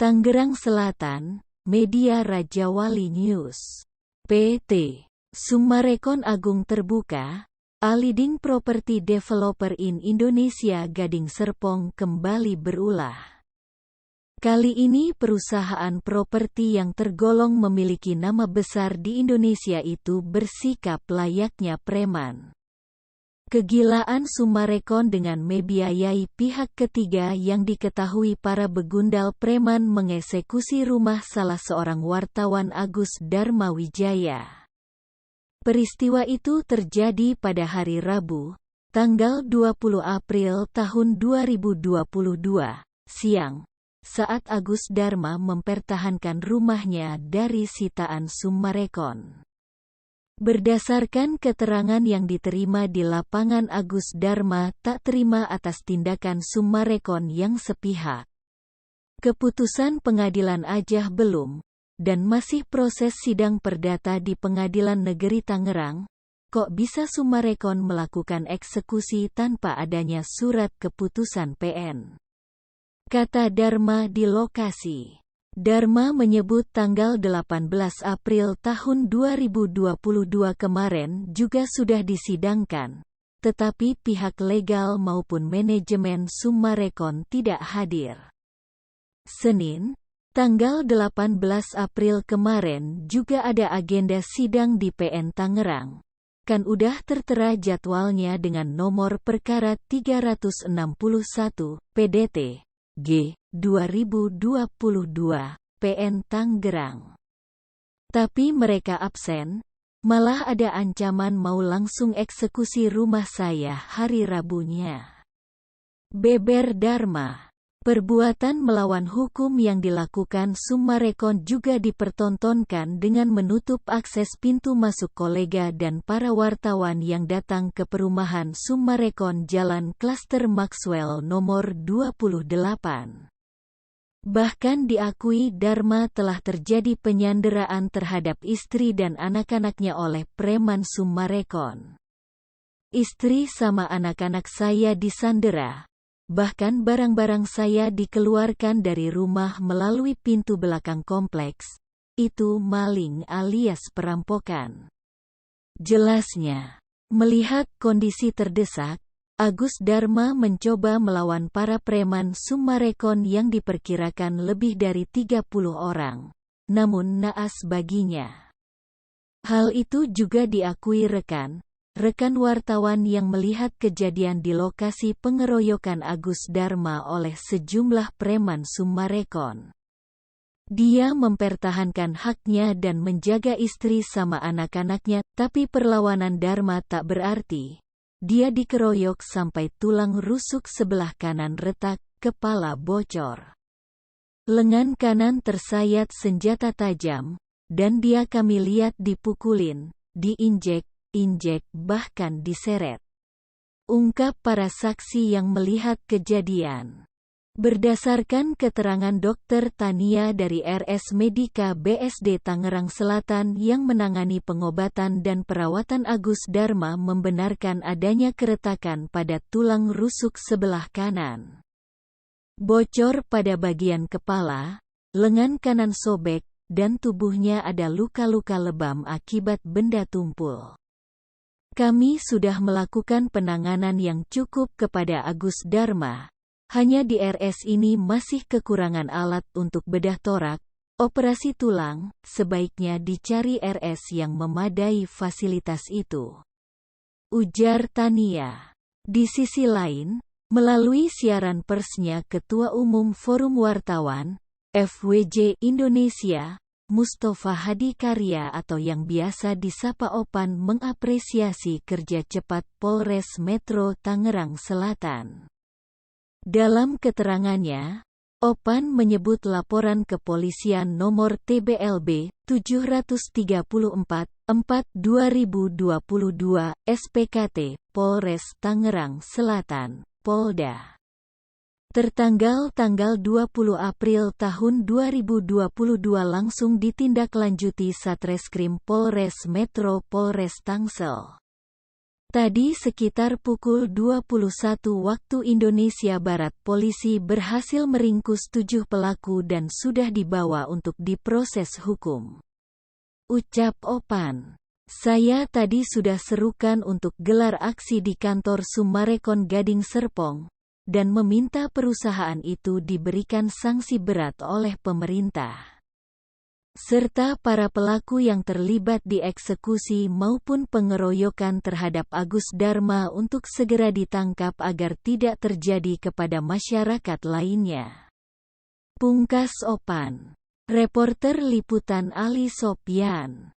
Tangerang Selatan, Media Rajawali News. PT Summarecon Agung terbuka, a leading property developer in Indonesia Gading Serpong kembali berulah. Kali ini perusahaan properti yang tergolong memiliki nama besar di Indonesia itu bersikap layaknya preman. Kegilaan Summarecon dengan membiayai pihak ketiga yang diketahui para begundal preman mengeksekusi rumah salah seorang wartawan Agus Dharma Wijaya. Peristiwa itu terjadi pada hari Rabu, tanggal 20 April tahun 2022, siang, saat Agus Dharma mempertahankan rumahnya dari sitaan Summarecon. Berdasarkan keterangan yang diterima di lapangan, Agus Dharma tak terima atas tindakan Summarecon yang sepihak. Keputusan pengadilan aja belum, dan masih proses sidang perdata di Pengadilan Negeri Tangerang, kok bisa Summarecon melakukan eksekusi tanpa adanya surat keputusan PN? Kata Dharma di lokasi. Dharma menyebut tanggal 18 April tahun 2022 kemarin juga sudah disidangkan, tetapi pihak legal maupun manajemen Summarecon tidak hadir. Senin, tanggal 18 April kemarin juga ada agenda sidang di PN Tangerang. Kan udah tertera jadwalnya dengan nomor perkara 361, PDT, G, 2022, PN Tangerang. Tapi mereka absen, malah ada ancaman mau langsung eksekusi rumah saya hari Rabunya. Beber Dharma. Perbuatan melawan hukum yang dilakukan Summarecon juga dipertontonkan dengan menutup akses pintu masuk kolega dan para wartawan yang datang ke perumahan Summarecon Jalan Klaster Maxwell nomor 28. Bahkan diakui Dharma telah terjadi penyanderaan terhadap istri dan anak-anaknya oleh preman Summarecon. Istri sama anak-anak saya disandera. Bahkan barang-barang saya dikeluarkan dari rumah melalui pintu belakang kompleks. Itu maling alias perampokan. Jelasnya, melihat kondisi terdesak, Agus Dharma mencoba melawan para preman Summarecon yang diperkirakan lebih dari 30 orang. Namun naas baginya. Hal itu juga diakui rekan wartawan yang melihat kejadian di lokasi pengeroyokan Agus Dharma oleh sejumlah preman Summarecon. Dia mempertahankan haknya dan menjaga istri sama anak-anaknya, tapi perlawanan Dharma tak berarti. Dia dikeroyok sampai tulang rusuk sebelah kanan retak, kepala bocor. Lengan kanan tersayat senjata tajam, dan dia kami lihat dipukulin, diinjek, bahkan diseret. Ungkap para saksi yang melihat kejadian. Berdasarkan keterangan Dr. Tania dari RS Medika BSD Tangerang Selatan yang menangani pengobatan dan perawatan Agus Dharma membenarkan adanya keretakan pada tulang rusuk sebelah kanan. Bocor pada bagian kepala, lengan kanan sobek, dan tubuhnya ada luka-luka lebam akibat benda tumpul. Kami sudah melakukan penanganan yang cukup kepada Agus Dharma. Hanya di RS ini masih kekurangan alat untuk bedah torak, operasi tulang, sebaiknya dicari RS yang memadai fasilitas itu. Ujar Tania. Di sisi lain, melalui siaran persnya Ketua Umum Forum Wartawan, FWJ Indonesia, Mustafa Hadi Karya atau yang biasa disapa Opan mengapresiasi kerja cepat Polres Metro Tangerang Selatan. Dalam keterangannya, Opan menyebut laporan kepolisian nomor TBLB 734/4/2022 SPKT Polres Tangerang Selatan, Polda. Tertanggal tanggal 20 April tahun 2022 langsung ditindaklanjuti Satreskrim Polres Metro Polres Tangsel. Tadi sekitar pukul 21 waktu Indonesia Barat polisi berhasil meringkus 7 pelaku dan sudah dibawa untuk diproses hukum. Ucap Opan. Saya tadi sudah serukan untuk gelar aksi di kantor Summarecon Gading Serpong, dan meminta perusahaan itu diberikan sanksi berat oleh pemerintah. Serta para pelaku yang terlibat di eksekusi maupun pengeroyokan terhadap Agus Dharma untuk segera ditangkap agar tidak terjadi kepada masyarakat lainnya. Pungkas Opan. Reporter Liputan Ali Sopyan.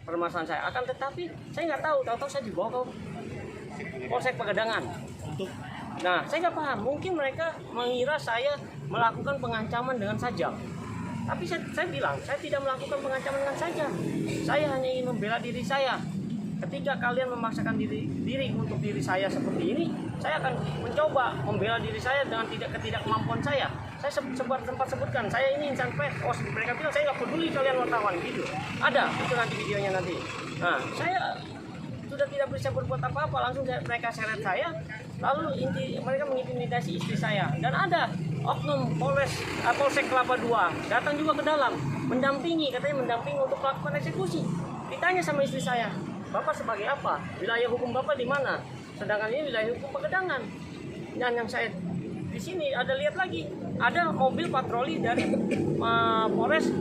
Permasalahan saya akan, tetapi saya nggak tahu saya dibawa ke Polsek Pegadangan. Nah, saya nggak paham, mungkin mereka mengira saya melakukan pengancaman dengan sajam. Tapi saya bilang, saya tidak melakukan pengancaman dengan sajam. Saya hanya ingin membela diri saya. Ketika kalian memaksakan diri untuk diri saya seperti ini, saya akan mencoba membela diri saya dengan ketidakmampuan saya. sempat sebutkan, saya ini insan pers. Oh, mereka bilang saya nggak peduli kalian wartawan gitu. Ada itu nanti videonya nanti. Nah, saya sudah tidak bisa berbuat apa-apa, langsung mereka seret saya. Lalu mereka mengintimidasi istri saya. Dan ada oknum Polsek Kelapa II datang juga ke dalam, mendampingi, katanya mendampingi untuk melakukan eksekusi. Ditanya sama istri saya, Bapak sebagai apa? Wilayah hukum Bapak di mana? Sedangkan ini wilayah hukum Pegedangan. Dan yang saya di sini ada lihat lagi, ada mobil patroli dari Polres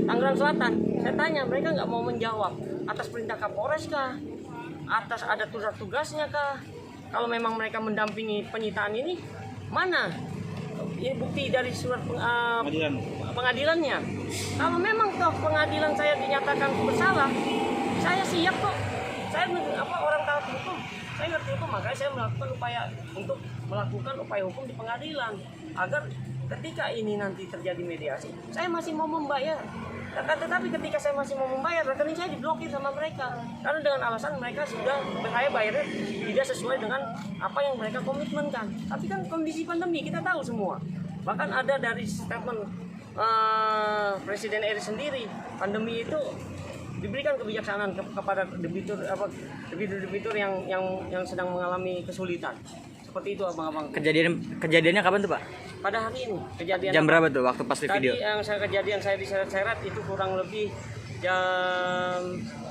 Tangerang Selatan. Saya tanya, mereka nggak mau menjawab. Atas perintah Kapolres kah? Atas ada tugasnya kah? Kalau memang mereka mendampingi penyitaan ini, mana ini bukti dari surat pengadilannya? Kalau memang toh pengadilan saya dinyatakan bersalah, saya siap kok. Saya orang taat hukum, saya ngerti hukum, makanya saya melakukan upaya hukum di pengadilan agar ketika ini nanti terjadi mediasi, saya masih mau membayar. Tetapi ketika saya masih mau membayar, rekening saya diblokir sama mereka karena dengan alasan mereka sudah saya bayarnya tidak sesuai dengan apa yang mereka komitmenkan. Tapi kan kondisi pandemi kita tahu semua. Bahkan ada dari statement Presiden RI sendiri, pandemi itu diberikan kebijaksanaan kepada debitur yang sedang mengalami kesulitan. Seperti itu abang-abang. Kejadiannya kapan tuh Pak? Pada hari ini kejadian. Jam berapa tuh waktu pas di video? Tadi yang saya diseret-seret itu kurang lebih jam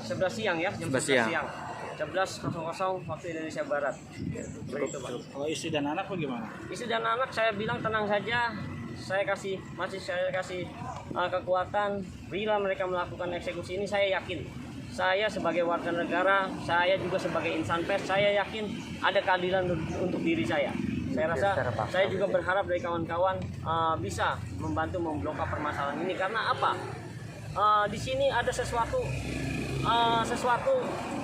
11 siang ya, jam 11 siang. 11.00 waktu Indonesia Barat. Begitu Pak. Kalau istri dan anak bagaimana? Istri dan anak saya bilang tenang saja. Saya kasih kekuatan bila mereka melakukan eksekusi ini. Saya yakin, saya sebagai warga negara, saya juga sebagai insan pers, saya yakin ada keadilan untuk diri saya. Saya rasa saya juga berharap dari kawan-kawan bisa membantu memblokir permasalahan ini karena apa? Di sini ada sesuatu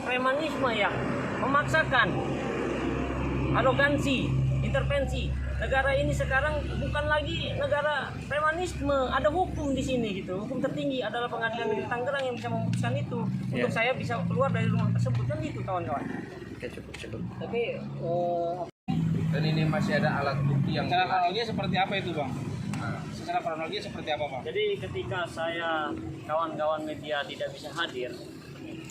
premanisme ya, memaksakan, arogansi, intervensi. Negara ini sekarang bukan lagi negara premanisme, ada hukum di sini gitu. Hukum tertinggi adalah Pengadilan Negeri Tangerang yang bisa memutuskan itu. Untuk saya bisa keluar dari rumah tersebut kan itu kawan-kawan. Oke, cukup. Tapi Dan ini masih ada alat bukti yang Secara kronologi seperti apa itu Bang? Secara kronologi seperti apa Bang? jadi ketika saya kawan-kawan media tidak bisa hadir,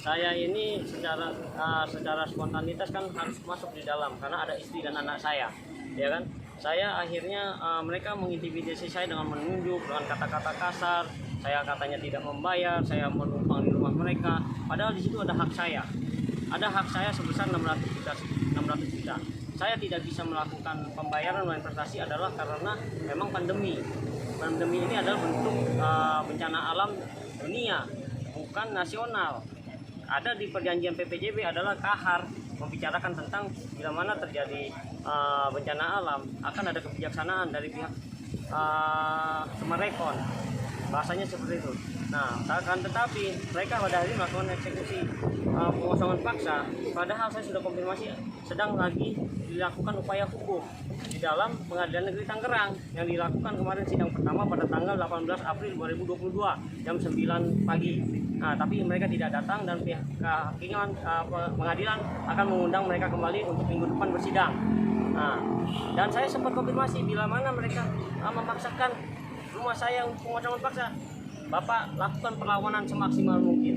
saya ini secara spontanitas kan harus masuk di dalam karena ada istri dan anak saya, ya kan? Saya akhirnya mereka mengintimidasi saya dengan menunjuk dengan kata-kata kasar. Saya katanya tidak membayar, saya menumpang di rumah mereka. Padahal di situ ada hak saya. Ada hak saya sebesar 600 juta. Saya tidak bisa melakukan pembayaran dan investasi adalah karena memang pandemi. Pandemi ini adalah bentuk bencana alam dunia, bukan nasional. Ada di perjanjian PPJB adalah kahar, membicarakan tentang bila mana terjadi bencana alam akan ada kebijaksanaan dari pihak Sumarekon, bahasanya seperti itu. Nah, tetapi mereka pada hari ini melakukan eksekusi pengosongan paksa, padahal saya sudah konfirmasi sedang lagi dilakukan upaya hukum di dalam Pengadilan Negeri Tangerang yang dilakukan kemarin sidang pertama pada tanggal 18 April 2022 jam 9 pagi. Nah, tapi mereka tidak datang dan pihak kehakiman pengadilan akan mengundang mereka kembali untuk minggu depan bersidang. Nah, dan saya sempat konfirmasi bila mana mereka memaksakan rumah saya untuk pengosongan paksa. Bapak lakukan perlawanan semaksimal mungkin.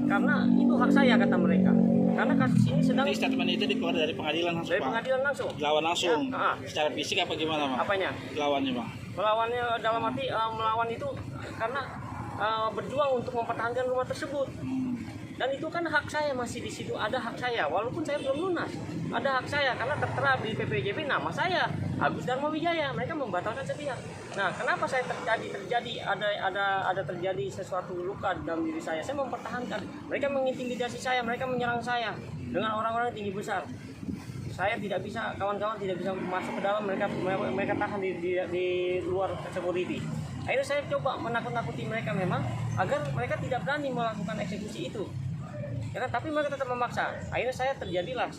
Karena itu hak saya kata mereka. Karena kasus ini sedang. Jadi statement itu dikeluar dari pengadilan langsung. Dari pengadilan langsung. Lawan langsung. Ya, secara fisik apa gimana Bang? Apanya? Lawannya Bang. Melawannya dalam arti melawan itu karena berjuang untuk mempertahankan rumah tersebut. Dan itu kan hak saya, masih di situ ada hak saya walaupun saya belum lunas. Ada hak saya karena tertera di PPJB nama saya Agus Dharma Wijaya. Mereka membatalkan sepihak. Nah, kenapa saya terjadi sesuatu luka dalam diri saya? Saya mempertahankan. Mereka mengintimidasi saya, mereka menyerang saya dengan orang-orang tinggi besar. Saya tidak bisa, kawan-kawan tidak bisa masuk ke dalam, mereka tahan di luar security. Akhirnya saya coba menakut-nakuti mereka memang agar mereka tidak berani melakukan eksekusi itu. Ya kan? Tapi mereka tetap memaksa. Akhirnya saya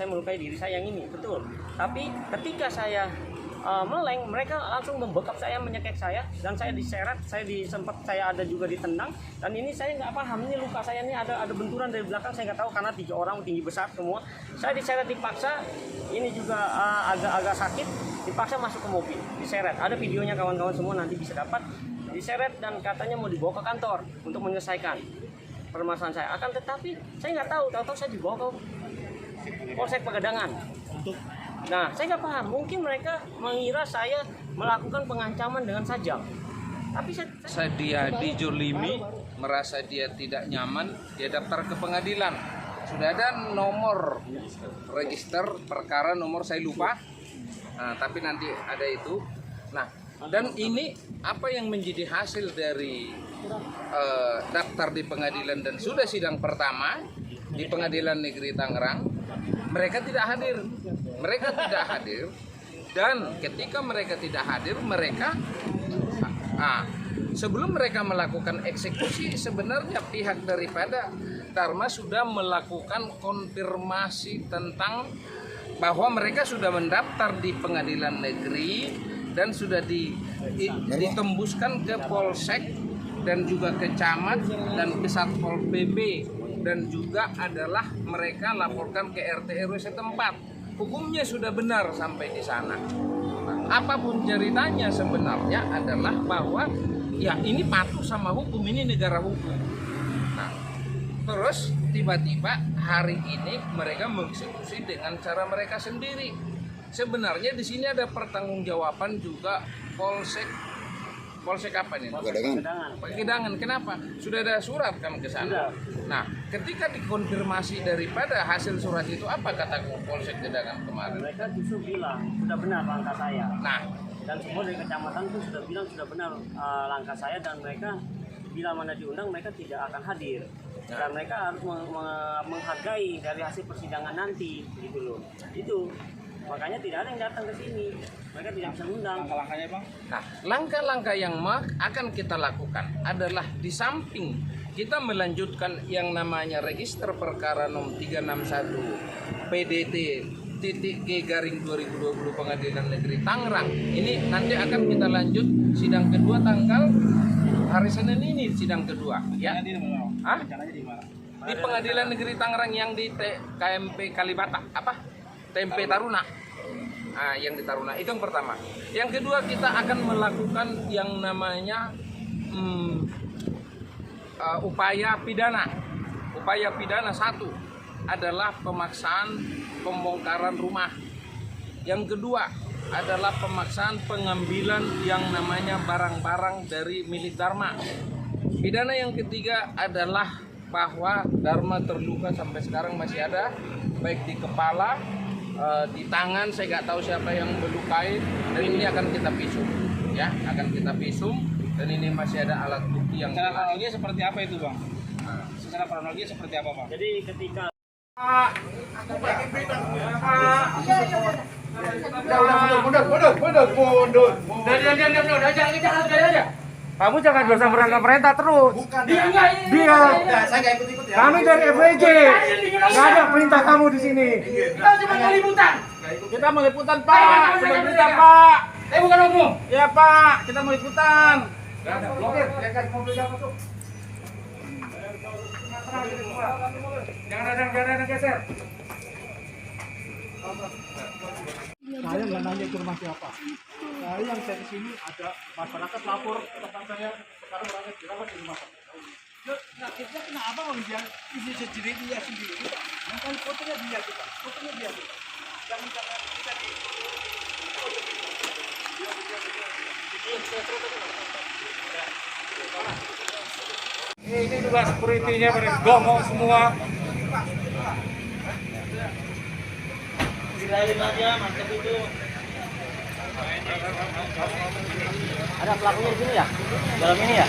melukai diri saya yang ini, betul. Tapi ketika saya meleng, mereka langsung membekap saya, menyekek saya, dan saya diseret, saya ada juga ditendang, dan ini saya nggak paham, ini luka saya ini ada benturan dari belakang, saya nggak tahu karena 3 orang tinggi besar semua. Saya diseret dipaksa, ini juga agak-agak sakit. dipaksa masuk ke mobil, diseret. Ada videonya kawan-kawan semua, nanti bisa dapat. Diseret dan katanya mau dibawa ke kantor untuk menyelesaikan permasalahan saya. Akan tetapi saya nggak tahu saya dibawa ke Polsek Pegadangan. Nah, saya nggak paham. Mungkin mereka mengira saya melakukan pengancaman dengan sajam. Tapi Dia dijolimi, merasa dia tidak nyaman, dia daftar ke pengadilan. Sudah ada nomor register perkara, nomor saya lupa. Nah, tapi nanti ada itu. Nah, dan ini apa yang menjadi hasil dari daftar di pengadilan dan sudah sidang pertama di Pengadilan Negeri Tangerang, mereka tidak hadir. Dan ketika mereka tidak hadir, sebelum mereka melakukan eksekusi, sebenarnya pihak daripada Dharma sudah melakukan konfirmasi tentang bahwa mereka sudah mendaftar di pengadilan negeri dan sudah ditembuskan ke Polsek dan juga ke Camat dan ke Satpol PP, dan juga adalah mereka laporkan ke RT RW setempat. Hukumnya sudah benar sampai di sana. Apapun ceritanya sebenarnya adalah bahwa ya ini patuh sama hukum, ini negara hukum. Nah, terus tiba-tiba hari ini mereka mengeksekusi dengan cara mereka sendiri. Sebenarnya di sini ada pertanggungjawaban juga Polsek apa nih? Pegadangan. Kenapa? Sudah ada surat kan ke sana. Nah, ketika dikonfirmasi daripada hasil surat itu, apa kata Polsek Pegadangan kemarin? mereka justru bilang sudah benar langkah saya. Nah, Dan semua dari kecamatan itu sudah bilang sudah benar langkah saya, dan mereka bila mana diundang mereka tidak akan hadir. Dan mereka harus menghargai dari hasil persidangan nanti, gitu loh. Itu makanya tidak ada yang datang ke sini. Mereka tidak bisa undang. Langkah-langkahnya Bang? Nah, langkah-langkah yang akan kita lakukan adalah di samping kita melanjutkan yang namanya register perkara nomor 361 PDT /G/2020 Pengadilan Negeri Tangerang. Ini nanti akan kita lanjut sidang kedua tanggal hari Senin ini, sidang kedua ya. Rencananya di mana? Di Pengadilan Negeri Tangerang yang di KMP Kalibata, TMP Taruna. Nah, yang di Taruna itu yang pertama. Yang kedua, kita akan melakukan yang namanya upaya pidana. Upaya pidana satu adalah pemaksaan pembongkaran rumah. Yang kedua adalah pemaksaan pengambilan yang namanya barang-barang dari milik Dharma. Pidana yang ketiga adalah bahwa Dharma terluka sampai sekarang masih ada, baik di kepala, di tangan, saya nggak tahu siapa yang melukai, dan ini akan kita visum, ya, akan kita visum, dan ini masih ada alat bukti yang. Secara kronologi seperti apa itu Bang? Secara kronologi seperti apa Bang? Jadi ketika Kamu jangan dosa merangkap perintah terus. Dia. Saya nggak ikut-ikut ya. Kami dari FWJ. Nggak ada perintah kamu di sini. Kita cuma liputan. Kita mau liputan Pak. Cuma berita Pak. Bukan umum. Ya Pak, kita mau liputan. Blokir, lihat mobilnya masuk. Jangan ada geser. Saya nggak nanya ke rumah siapa. Saya kesini ada masyarakat lapor ke tempat saya, sekarang orangnya dirawat di rumah sakit. Nasibnya kenapa Bang Jan? Ini sendiri dia sendiri. Yang fotonya dia kita. Jangan kita di. Ini juga security-nya pada gomong semua. ada pelakunya di sini ya, dalam ini ya.